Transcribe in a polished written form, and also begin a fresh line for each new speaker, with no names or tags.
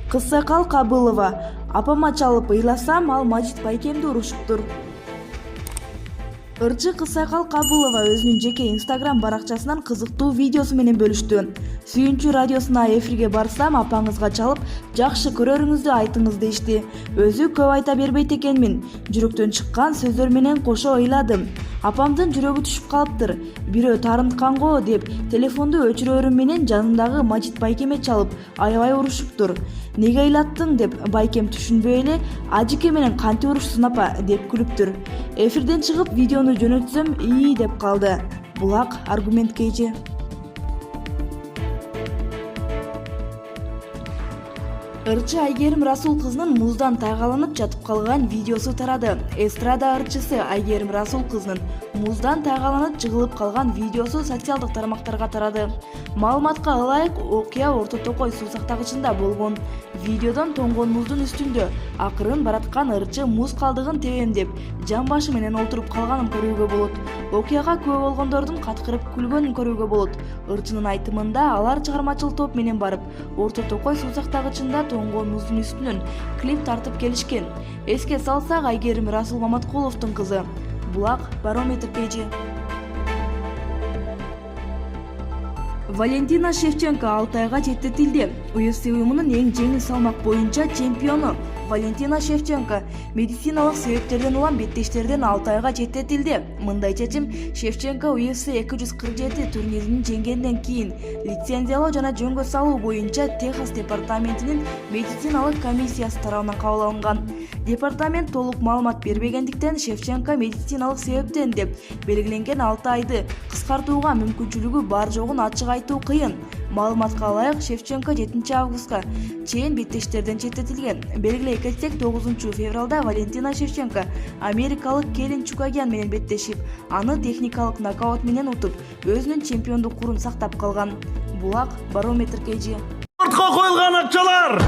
Кызсакал Кабылова: апама чалып ыйласам, ал Мажит байкемди урушуптур. Ырчы Кызсакал Кабылова өзүнүн жеке Instagram баракчасынан кызыктуу видеосу менен бөлүштү. Сүйүнчү радиосуна эфирге барсам, апаңызга чалып, жакшы көрөрүңүздү айтыңыз дешти. Өзү көп айта бербейт экенмин. Жүрөктөн чыккан сөздөр менен кошо ыйладым. Апамдын жүрөгү түшүп калыптыр. Бирөө тарынтканго деп телефонду өчүрөрүм менен жанымдагы Мажит байкеме чалып, аябай урушуптур. Неге ыйлаттың деп байкем түшүнбөй эле, ажыке менен кантип урушсун апа деп күлүптүр. Эфирден чыгып видеону жөнөтсөм деп калды. Булак аргумент кейчи. Ырчы Айгерим Расул кызынын муздан тайгаланып жатып калган видеосу тарады. Эстрада ырчысы Айгерим Расул кызынын муздан тайгаланып жыгылып калган видеосу социалдык тармактарга тарады. Маалыматка ылайык, окуя Орто Токой суу сактагычында болгон. Видеодон тоңгон муздун үстүндө акырын бараткан ырчы муз калдыгын тебем деп жан башы менен олтуруп калганын көрүүгө болот. Окуяга күбө болгондордун каткырып күлгөнүн көрүүгө болот. Ырчынын айтымында алар чыгармачыл топ менен барып Орто Токой суу сактагычында тоңгон муздун үстүнөн клип тартып келишкен. Эске салсак, Айгерим Расул Маматкуловдун кызы. Булак Барометр пейджи. Валентина Шевченко Алтайга четтетилди. UFC уюмунун эң жеңил салмак боюнча чемпиону Валентина Шевченко медициналык себептерден улам беттештерден Алтайга четтетилди. Мындай чечим Шевченко UFC 247 турнирин жеңгенден кийин лицензиялоо жана жөнгө салуу боюнча Техас департаментинин медициналык комиссиясы тарабынан кабыл алынган. Департамент толук маалымат бербегендиктен Шевченко медициналык себептен деп белгиленген 6 айды кыскартууга мүмкүнчүлүгү бар жогун ачык айтуу кыйын. Маалыматка ылайык, Шевченко 7 августка чейин беттештерден четтетилген. Белгилей кетсек, 9 февралда Валентина Шевченко америкалык Келин Чукагян менен беттешип, аны техникалык нокаут менен утуп, өзүнүн чемпиондук курун сактап калган. Булак Барометр кейжи.
Спортко коюлган акчалар